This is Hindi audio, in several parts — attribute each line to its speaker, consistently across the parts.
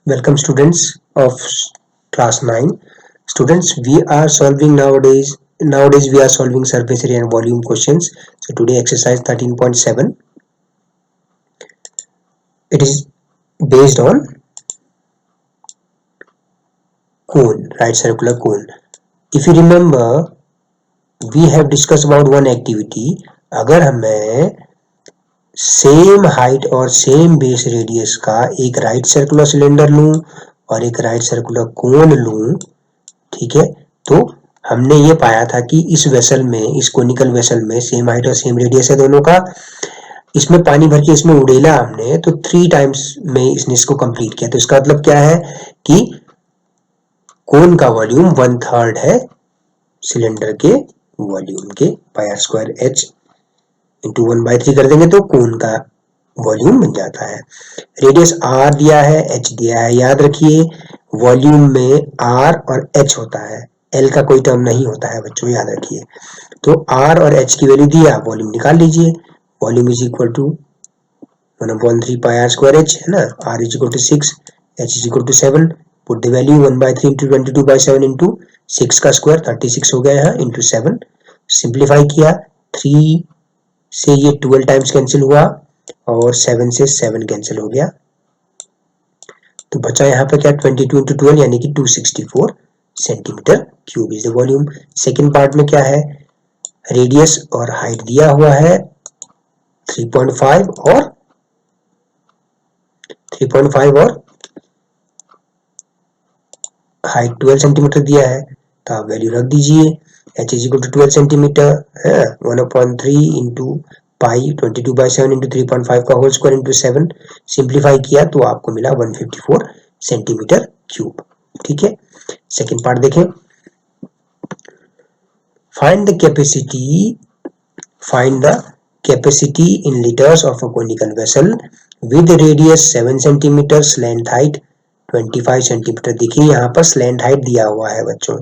Speaker 1: Welcome students of class 9. Students, we are solving nowadays we are solving surface area and volume questions. So today exercise 13.7. It is based on cone, right circular cone. If you remember, we have discussed about one activity. अगर हमें सेम हाइट और सेम बेस रेडियस का एक राइट सर्कुलर सिलेंडर लूं और एक राइट सर्कुलर कोन लूं, ठीक है, तो हमने ये पाया था कि इस वेसल में, इस कोनिकल वेसल में सेम हाइट और सेम रेडियस है दोनों का। इसमें पानी भर के इसमें उड़ेला हमने, तो 3 टाइम्स में इसने इसको कंप्लीट किया। तो इसका मतलब क्या है कि कोन का वॉल्यूम 1/3 है सिलेंडर के वॉल्यूम के, पाई आर स्क्वायर एच इंटू 1/3 कर देंगे तो कोन का वॉल्यूम बन जाता है। रेडियस आर दिया है, एच दिया है। याद रखिए वॉल्यूम में आर और एच होता है, एल का कोई टर्म नहीं होता है बच्चों, याद रखिए। तो आर और एच की वैल्यू दिया, वॉल्यूम निकाल लीजिए। Volume is equal to 1/3 pi are square H है ना। R is equal to 6, H is equal to 7। Put the value 1/3 into 22/7 into 6 का स्क्वायर 36 हो गया यहाँ, इंटू 7। सिंप्लीफाई किया, 3 से ये 12 टाइम्स कैंसिल हुआ और 7 से 7 कैंसिल हो गया, तो बचा यहाँ पर क्या 22 इंटू 12 यानी कि 264 centimetre cube is the volume. Second part में क्या है, रेडियस और हाइट दिया हुआ है 3.5 और हाइट 12 सेंटीमीटर दिया है, तो आप वैल्यू रख दीजिए। h is equal to 12 centimetre है, 1/3 इंटू पाई 22/7 इंटू 3.5 का होल स्क्वायर इंटू 7। सिंप्लीफाई किया तो आपको मिला 154 सेंटीमीटर क्यूब। ठीक है, सेकेंड पार्ट देखें। Find the capacity in litres of a conical vessel with radius 7 centimetre, slant height 25 centimetre. देखिए यहाँ पर स्लैंट हाइट दिया हुआ है बच्चों,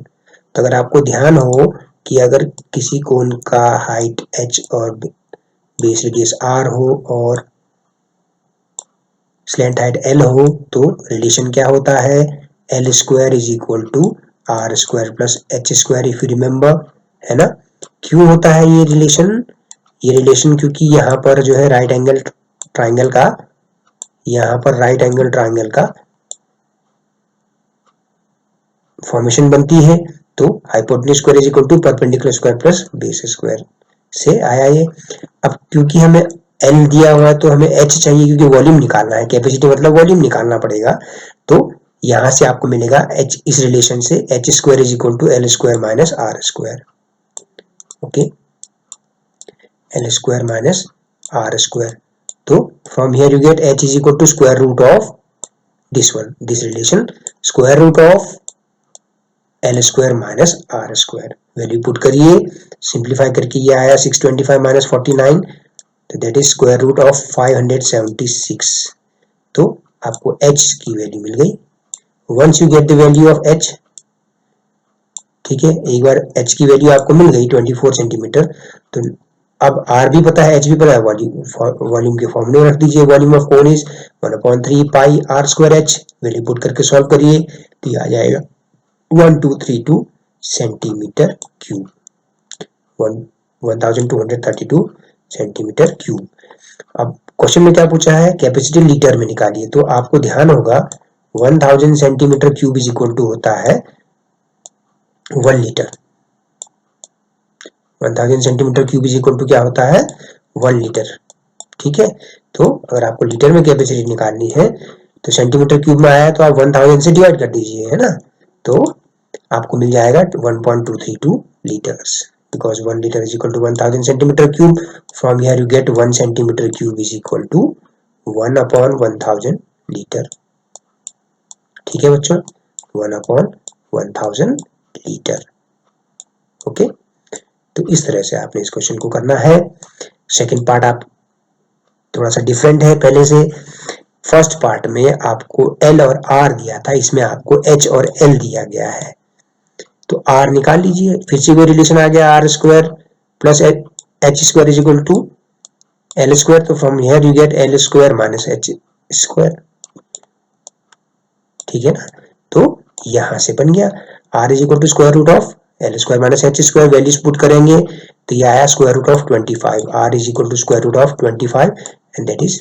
Speaker 1: तो अगर आपको ध्यान हो कि अगर किसी कोन का हाइट h और बेस रेडियस r हो और स्लैंट हाइट l हो, तो रिलेशन क्या होता है, l square is equal to r square plus h square, if you remember, है ना। क्यों होता है ये रिलेशन? ये रिलेशन क्योंकि यहाँ पर जो है राइट एंगल ट्राइंगल का, यहाँ पर राइट एंगल ट्राइंगल का फॉर्मेशन बनती है, तो hypotenuse square is equal to perpendicular square plus base square से आया ये। अब क्योंकि हमें एल दिया हुआ है तो हमें एच चाहिए, क्योंकि वॉल्यूम निकालना है, कैपेसिटी मतलब वॉल्यूम निकालना पड़ेगा। तो यहां से आपको मिलेगा एच, इस रिलेशन से H square is equal to L square minus R square. Okay, L square minus R square. तो from here you get H is equal to square root of this one, this relation, square root of L square minus R square. Value put करिए, सिंप्लीफाई करके ये आया 625 माइनस 49, तो that is square root of 576। तो आपको h की वैल्यू मिल गई। Once you get the value of h, ठीक है, एक बार h की वैल्यू आपको मिल गई 24 सेंटीमीटर, तो अब r भी पता है, h भी पता है, वॉल्यूम के फॉर्मूले रख दीजिए। Volume of cone is 1/3 pi are square h। Value put करके सॉल्व करिए तो ये आ जाएगा 1232 सेंटीमीटर क्यूब, 1232 सेंटीमीटर क्यूब। अब क्वेश्चन में क्या पूछा है, कैपेसिटी लीटर में निकालिए। तो आपको ध्यान होगा 1000 centimetre cube is equal to होता है 1 litre. 1000 centimetre cube is equal to क्या होता है, 1 लीटर। ठीक है, तो अगर आपको लीटर में कैपेसिटी निकालनी है तो सेंटीमीटर क्यूब में आया तो आप 1000 से डिवाइड कर दीजिए, है ना। तो आपको मिल जाएगा 1.232 liters, because 1 liter is equal to 1000 centimeter cube. From here you get 1 centimeter cube is equal to 1/1000 liter. ठीक है बच्चों, 1/1000 liter. ओके, तो इस तरह से आपने इस क्वेश्चन को करना है। सेकेंड पार्ट आप थोड़ा सा डिफरेंट है पहले से। फर्स्ट पार्ट में आपको L और R दिया था, इसमें आपको H और L दिया गया है। तो R निकाल लीजिए, फिर से वो रिलेशन आ गया, r square plus H square is equal to L square. तो from here you get l square minus h square. ठीक है ना। तो यहां से बन गया r is equal to square root of L square minus h square, values put करेंगे तो ये आया square root of 25, r is equal to square root of 25 and that is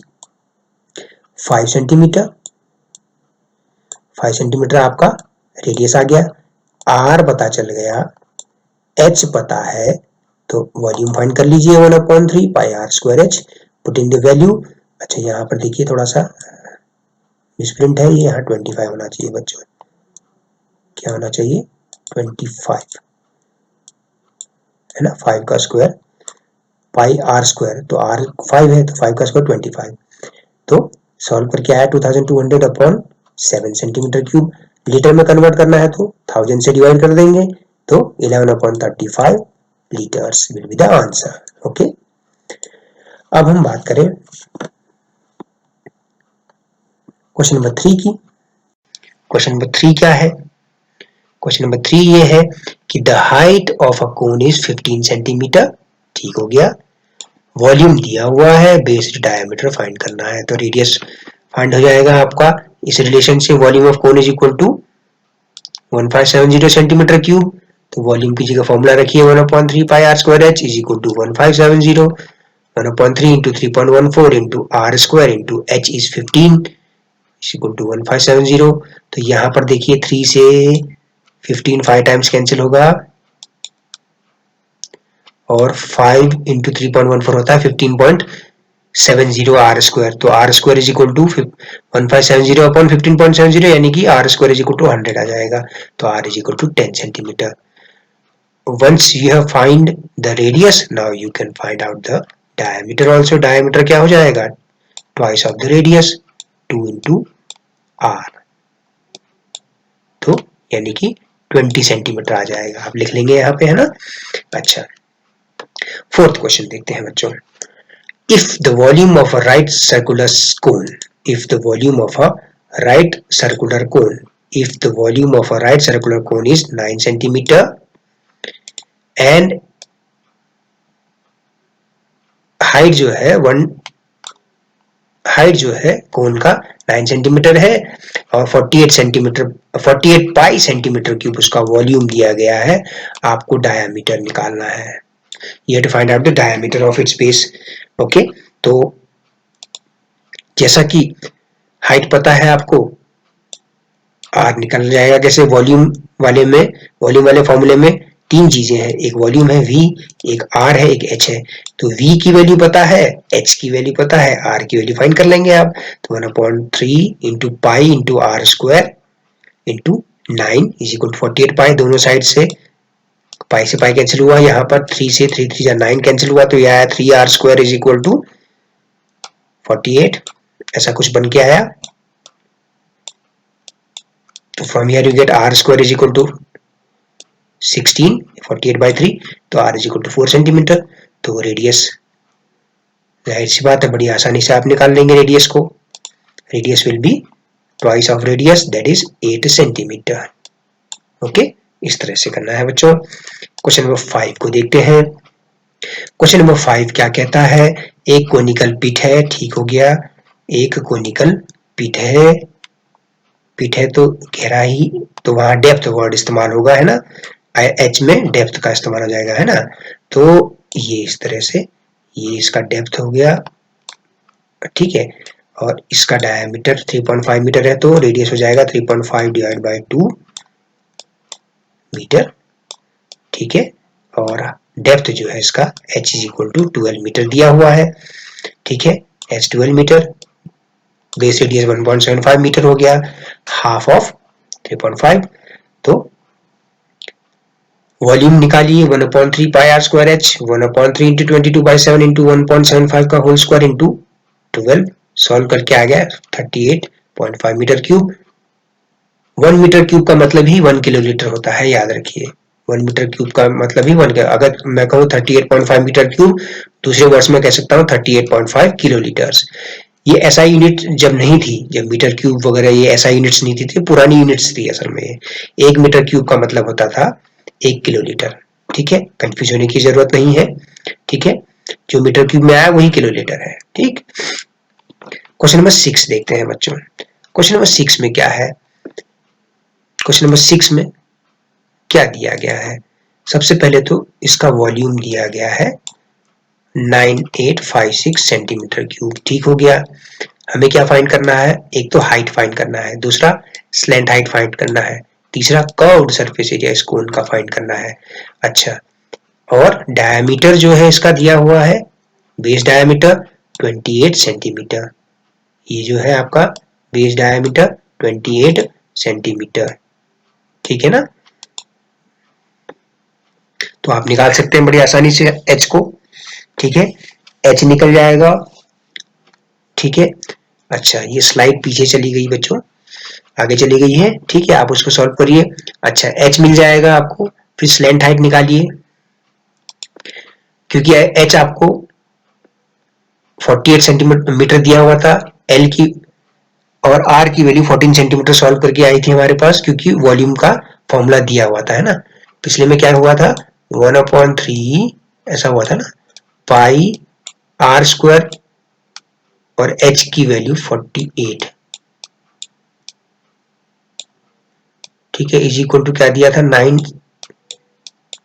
Speaker 1: 5 centimetre. 5 centimetre आपका रेडियस आ गया, r पता चल गया, h पता है, तो वॉल्यूम फाइंड कर लीजिए 1/3 pi are square h, put in the value. अच्छा यहाँ पर देखिए थोड़ा सा मिसप्रिंट है, ये यहाँ 25 होना चाहिए बच्चों, क्या होना चाहिए 25 है ना, 5 का स्क्वायर पाई आर स्क्वायर, तो आर 5 है तो 5 का स्क्वायर 25, तो सॉल्व करके आया 2200 अपॉन 7 सेंटीमीटर क्यूब। लीटर में कन्वर्ट करना है तो 1000 से डिवाइड कर देंगे तो 11/35 litres will be the answer. Okay, अब हम बात करें क्वेश्चन नंबर 3 की। क्वेश्चन नंबर 3 क्या है? क्वेश्चन नंबर 3 ये है कि the height of a cone is 15 centimetre, ठीक हो गया। वॉल्यूम दिया हुआ है, बेस डायमीटर फाइंड करना है, तो रेडियस फाइंड हो जाएगा आपका इस रिलेशन से, volume of cone is equal to 1570 centimetre cube. तो वॉल्यूम की जगह फॉर्मूला रखिए 1/3 pi are square h is equal to 1570, 1/3 into 3.14 into are square into h is 15 is equal to 1570। तो यहाँ पर देखिए 3 से 15 5 टाइम्स कैंसिल होगा और 5 इंटू 3.14 होता है 15.70 आर स्क्वायर, तो R square is equal to 1570 upon 15.70 यानी कि R square is equal to 100 आ जाएगा, तो R is equal to 10 centimetre. Once you have find the radius, now you can find out the diameter also. Diameter क्या हो जाएगा? Twice of the radius, 2 into r, तो यानी कि 20 सेंटीमीटर आ जाएगा, आप लिख लेंगे यहाँ पे, है ना। अच्छा, फोर्थ क्वेश्चन देखते हैं बच्चों। If the volume of a right circular cone, if the volume of a right circular cone, if the volume of a right circular cone is 9 centimeter and height जो है हाइट जो है कोन का 9 सेंटीमीटर है और 48 पाई सेंटीमीटर क्यूब उसका वॉल्यूम दिया गया है, आपको डायामीटर निकालना है। You have to find out the diameter of its base. Okay, तो जैसा कि हाइट पता है आपको, आर निकल जाएगा कैसे, वॉल्यूम वाले फॉर्मूले में तीन चीजें हैं, एक वॉल्यूम है v, एक r है, एक h है। तो v की वैल्यू पता है, h की वैल्यू पता है, r की वैल्यू फाइंड कर लेंगे आप, तो 1/3 into pi into are square into 9 is equal to 48 pi, दोनों साइड से पाई से पाई कैंसिल हुआ, यहाँ पर 3 से 3 3 या 9 कैंसिल हुआ, तो यह आया 3r square is equal to 48, ऐसा कुछ बन के आया। तो from here you get r square is equal to 16, 48/3, तो r is equal to 4 centimetre. तो रेडियस जाहिर सी बात है बड़ी आसानी से आप निकाल लेंगे रेडियस को, radius will be twice of radius that is 8 centimetre. Okay, इस तरह से करना है बच्चों। क्वेश्चन नंबर 5 को देखते हैं। क्वेश्चन नंबर 5 क्या कहता है, एक कोनिकल पिट है, ठीक हो गया, एक कोनिकल पिट है तो गहरा ही, तो वहां डेप्थ वर्ड इस्तेमाल होगा, है ना, एच में डेप्थ का इस्तेमाल हो जाएगा, है ना। तो ये इस तरह से, ये इसका डेप्थ हो गया, ठीक है, और इसका डायमीटर 3.5 मीटर है, तो रेडियस हो जाएगा 3.5 डिवाइड बाई 2 मीटर, ठीक है, और डेप्थ जो है इसका h is equal to 12 metre दिया हुआ है, ठीक है, h 12 metre, base radius 1.75 metre हो गया, हाफ ऑफ 3.5, तो वॉल्यूम निकालिए 1/3 pi are square h, 1/3 into 22/7 into 1.75 का होल स्क्वायर इंटू 12, सॉल्व करके आ गया 38.5 मीटर क्यूब। 1 मीटर क्यूब का मतलब ही 1 किलोलीटर होता है, याद रखिए, 1 मीटर क्यूब का मतलब ही 1, अगर मैं कहूँ 38.5 मीटर क्यूब, दूसरे वर्ड्स में कह सकता हूँ 38.5 किलोलीटर्स। ये एसआई यूनिट जब नहीं थी, जब मीटर क्यूब वगैरह ये एसआई यूनिट्स नहीं थी, पुरानी यूनिट्स थी असल में। 1 मीटर क्यूब का मतलब होता था 1 किलोलीटर, ठीक है, कंफ्यूज होने की जरूरत नहीं है, ठीक है, जो मीटर क्यूब में आया वही किलोलीटर है, ठीक। क्वेश्चन नंबर 6 देखते हैं बच्चों। क्वेश्चन नंबर 6 में क्या है, क्वेश्चन नंबर 6 में क्या दिया गया है? सबसे पहले तो इसका वॉल्यूम दिया गया है 9856 सेंटीमीटर क्यूब। ठीक हो गया। हमें क्या फाइंड करना है? एक तो हाइट फाइंड करना है, दूसरा स्लैंट हाइट फाइंड करना है, तीसरा कर्व्ड सरफेस एरिया इस कोन का फाइंड करना है। अच्छा, और डायमीटर जो है इसका दिया हुआ है, बेस डायमीटर 28 सेंटीमीटर। ये जो है आपका बेस डायमीटर 28 सेंटीमीटर। ठीक है ना? तो आप निकाल सकते हैं बड़ी आसानी से एच को। ठीक है, एच निकल जाएगा। ठीक है। अच्छा, ये स्लाइड पीछे चली गई बच्चों, आगे चली गई है। ठीक है, आप उसको सॉल्व करिए। अच्छा, एच मिल जाएगा आपको। फिर स्लैंट हाइट निकालिए, क्योंकि एच आपको 48 सेंटीमीटर दिया हुआ था, एल की और आर की वैल्यू 14 सेंटीमीटर सॉल्व करके आई थी हमारे पास, क्योंकि वॉल्यूम का फॉर्मूला दिया हुआ था, है ना। पिछले में क्या हुआ था? 1/3 ऐसा हुआ था ना, पाई आर स्क्वायर और एच की वैल्यू 48। ठीक है, इज इक्वल टू क्या दिया था? 9।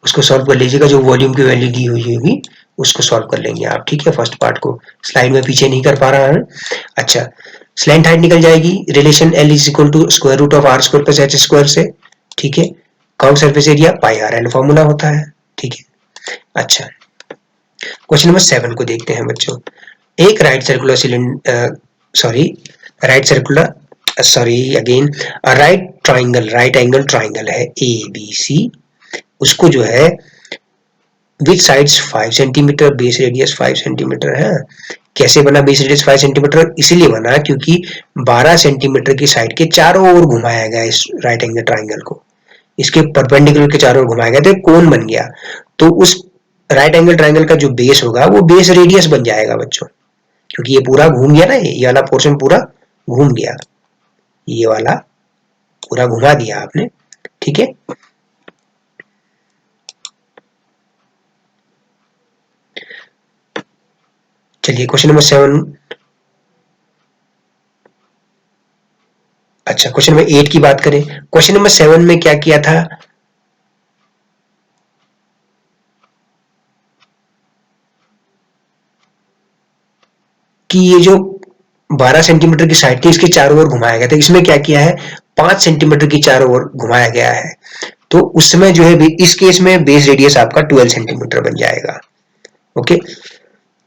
Speaker 1: उसको सॉल्व कर लीजिएगा, जो वॉल्यूम की वैल्यू दी हुई होगी उसको सॉल्व कर लेंगे आप। ठीक है, फर्स्ट पार्ट को स्लाइड में पीछे नहीं कर पा रहा है। अच्छा, स्लैंट हाइट निकल जाएगी, relation L is equal to square root of R square plus H square से। ठीक है, curve surface area pi R L formula होता है। ठीक है। अच्छा, क्वेश्चन नंबर 7 को देखते हैं बच्चों। एक right circular cylinder right circular again right angle triangle है ए बी सी। उसको जो है with sides 5 centimetre, base radius 5 centimetre है। कैसे बना बेस रेडियस 5 सेंटीमीटर? इसीलिए बना क्योंकि 12 सेंटीमीटर की साइड के चारों ओर घुमाया गया इस राइट एंगल ट्राइंगल को। इसके परपेंडिकुलर के चारों ओर घुमाया गया तो एक कोन बन गया। तो उस राइट एंगल ट्राइंगल का जो बेस होगा वो बेस रेडियस बन जाएगा बच्चों, क्योंकि ये पूरा घूम गया ना, ये वाला पोर्शन पूरा घूम गया, ये वाला पूरा घुमा दिया आपने। ठीक है। चलिए क्वेश्चन नंबर 7। अच्छा, क्वेश्चन नंबर 8 की बात करें। क्वेश्चन नंबर 7 में क्या किया था? कि ये जो 12 सेंटीमीटर की साइड थी इसके चारों ओर घुमाया गया था। इसमें क्या किया है? 5 सेंटीमीटर की चारों ओर घुमाया गया है। तो उस समय जो है इस केस में बेस रेडियस आपका 12 सेंटीमीटर बन जाएगा। Okay,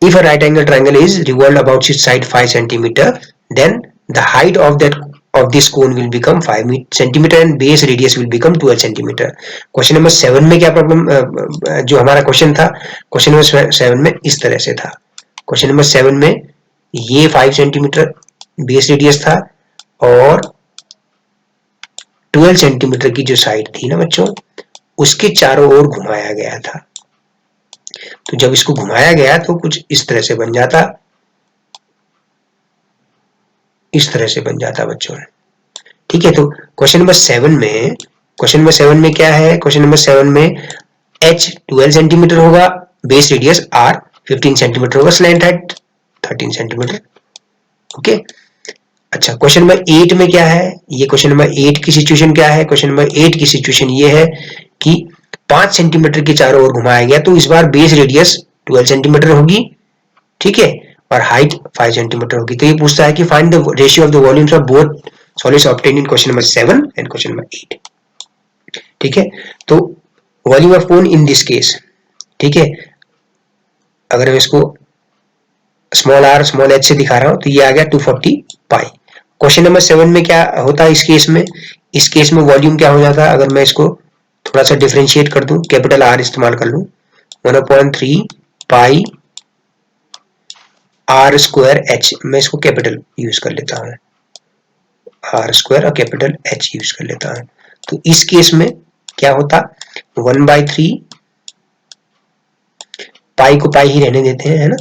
Speaker 1: if a right angle triangle is revolved about its side 5 centimeter, then the height of this cone will become 5 centimeter and base radius will become 12 centimeter. Question number 7 में क्या प्रॉब्लम, जो हमारा क्वेश्चन था, क्वेश्चन नंबर 7 में इस तरह से था। क्वेश्चन नंबर 7 में ये 5 सेंटीमीटर बेस रेडियस था और 12 सेंटीमीटर की जो साइड थी ना बच्चों, उसके चारों ओर घुमाया गया था। तो जब इसको घुमाया गया तो कुछ इस तरह से बन जाता, इस तरह से बन जाता बच्चों। ठीक है, तो क्वेश्चन नंबर 7 में क्या है? क्वेश्चन नंबर 7 में एच 12 सेंटीमीटर होगा, बेस रेडियस आर 15 सेंटीमीटर होगा, स्लैंट हाइट 13 सेंटीमीटर। ओके। अच्छा, क्वेश्चन नंबर 8 में क्या है? ये क्वेश्चन नंबर 8 की सिचुएशन क्या है? क्वेश्चन नंबर 8 की सिचुएशन ये है कि 5 सेंटीमीटर के चारों ओर घुमाया गया, तो इस बार बेस रेडियस 12 सेंटीमीटर होगी। ठीक है, और हाइट 5 सेंटीमीटर होगी। तो ये पूछता है कि find the ratio of the volumes of both solids obtained in question number 7 and question number 8। ठीक है, तो volume of cone in this case, ठीक है, अगर मैं इसको स्मॉल आर स्मॉल एच से दिखा रहा हूं तो ये आ गया 240 पाई। क्वेश्चन नंबर 7 में क्या होता है इस केस में? इस केस में वॉल्यूम क्या हो जाता है? अगर मैं इसको थोड़ा सा डिफ्रेंशिएट कर दूं, कैपिटल आर इस्तेमाल कर लूं, 1/3 पाई आर स्क्वायर एच, मैं इसको कैपिटल यूज कर लेता हूं, आर स्क्वायर और कैपिटल एच यूज कर लेता हूं। तो इस केस में क्या होता? 1/3 पाई को पाई ही रहने देते हैं, है ना।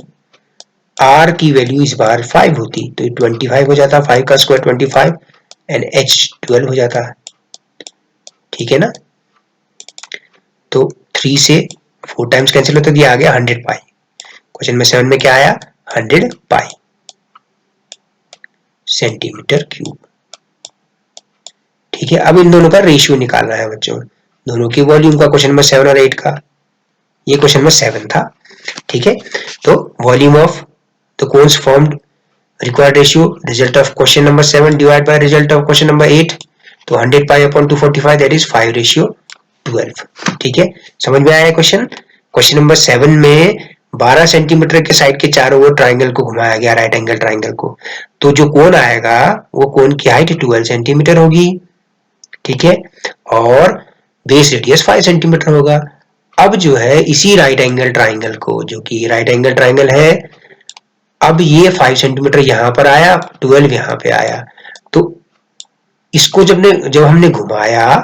Speaker 1: आर की वैल्यू इस बार 5 होती तो 25 हो जाता, 5 का स्क्वायर 25 एंड एच 12 हो जाता। ठीक है ना। तो 3 से 4 टाइम्स कैंसिल होता, दिया आ गया 100 पाई। क्वेश्चन में 7 में क्या आया? 100 पाई सेंटीमीटर क्यूब। ठीक है, अब इन दोनों का रेशियो निकालना है बच्चों, दोनों की वॉल्यूम का, क्वेश्चन नंबर 7 और 8 का। ये क्वेश्चन नंबर 7 था। ठीक है, तो volume of the cons formed required ratio, result of question number 7 divided by result of question number 8, तो 100 पाई अपॉन 245 that is 5:12। ठीक है, समझ में आया क्वेश्चन। क्वेश्चन नंबर 7 में 12 सेंटीमीटर के साइड के चारों ओर ट्राइंगल को घुमाया गया, राइट एंगल ट्राइंगल को, तो जो कोण आएगा वो कोण की हाइट 12 सेंटीमीटर होगी। ठीक है, और बेस रेडियस 5 सेंटीमीटर होगा। अब जो है इसी राइट एंगल ट्राइंगल को, जो कि राइट एंगल ट्राइंगल है, अब ये 5 सेंटीमीटर यहां पर आया, 12 यहां पे आया, तो इसको जब हमने घुमाया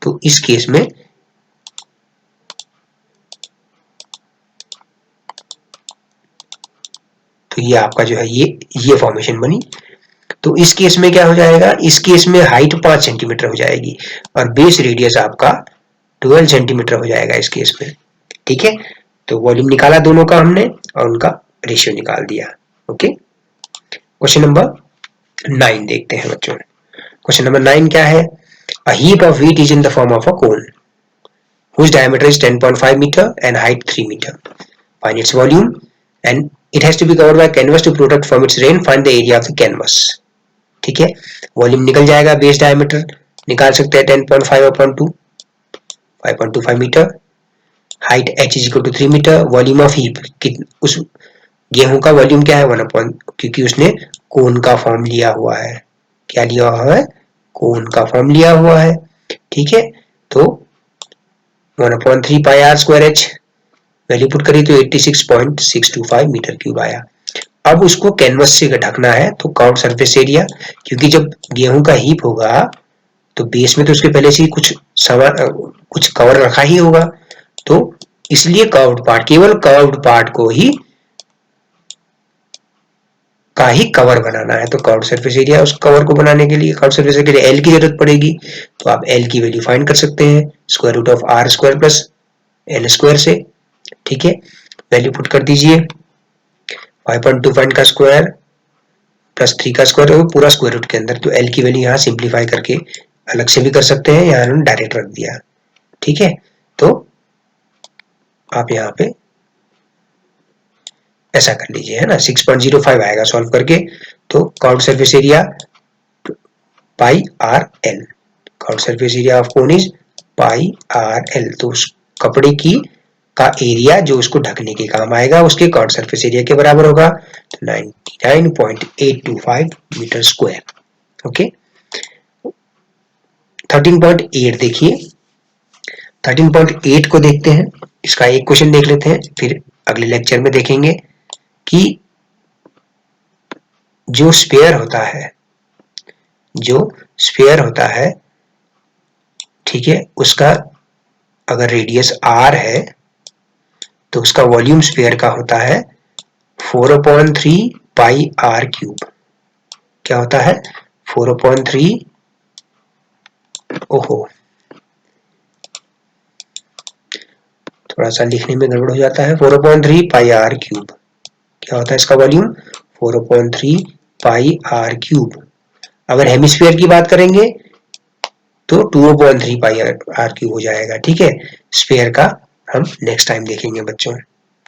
Speaker 1: तो इस केस में तो ये आपका जो है ये फॉर्मेशन बनी। तो इस केस में क्या हो जाएगा, इस केस में हाइट 5 सेंटीमीटर हो जाएगी और बेस रेडियस आपका 12 सेंटीमीटर हो जाएगा इस केस में। ठीक है, तो वॉल्यूम निकाला दोनों का हमने और उनका रेशियो निकाल दिया। ओके, क्वेश्चन नंबर 9 देखते हैं बच्चों। क्वेश्चन नंबर 9 क्या है, a heap of wheat is in the form of a cone whose diameter is 10.5 meter and height 3 meter. Find its volume and it has to be covered by canvas to protect from its rain. Find the area of the canvas. ठीक है, वॉल्यूम निकल जाएगा, बेस डायमीटर निकाल सकते हैं 10.5 upon 2 5.25 metre, height h is equal to 3 metre, volume of heap, उस गेहूं का वॉल्यूम क्या है 1 अपॉन, क्योंकि उसने कोन का फॉर्म लिया हुआ है। क्या लिया हुआ है, कोन का फॉर्म लिया हुआ है। ठीक है, तो 1/3 pi are square h, value put करी तो 86.625 मीटर क्यूब आया। अब उसको कैनवस से ढकना है, तो कर्व्ड सरफेस एरिया, क्योंकि जब गेहूं का हीप होगा तो बेस में तो उसके पहले से ही कुछ कवर रखा ही होगा, तो इसलिए कर्व्ड पार्ट, केवल कर्व्ड पार्ट को ही कवर बनाना है। तो कर्व्ड सरफेस एरिया, उस कवर को बनाने के लिए, कर्व्ड सरफेस के लिए एल की जरूरत पड़ेगी, तो आप एल की वैल्यू फाइंड कर सकते हैं square root of R square plus L square से। ठीक है, वैल्यू पुट कर दीजिए, 5.25 का स्क्वायर प्लस 3 का स्क्वायर है पूरा स्क्वायर रूट के अंदर, तो एल की वैल्यू यहाँ सिंप्लीफाई करके अलग से भी कर सकते हैं, यहाँ उन्होंने डायरेक्ट रख दिया। ठीक है, तो आप यहाँ पे ऐसा कर लीजिए, है ना, 6.05 आएगा सॉल्व करके। तो curved surface area pi R L, curved surface area of cone is pi R L, तो उस कपड़े की का एरिया जो उसको ढकने के काम आएगा उसके कर्व्ड सरफेस एरिया के बराबर होगा, तो 99.825 मीटर स्क्वायर। ओके, 13.8 देखिए, 13.8 को देखते हैं, इसका एक क्वेश्चन देख लेते हैं, फिर अगले लेक्चर में देखेंगे कि जो स्फीयर होता है, ठीक है, उसका अगर रेडियस r है तो उसका वॉल्यूम स्फीयर का होता है 4/3 पाई आर क्यूब। क्या होता है 4/3, ओहो थोड़ा सा लिखने में गड़बड़ हो जाता है, 4/3 पाई आर क्यूब। क्या होता है इसका वॉल्यूम 4/3 पाई आर क्यूब। अगर हेमिस्फीयर की बात करेंगे तो 2/3 पाई आर क्यूब हो जाएगा। ठीक है, स्फीयर का हम नेक्स्ट टाइम देखेंगे बच्चों।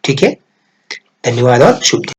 Speaker 1: ठीक है, धन्यवाद और शुभ दिन।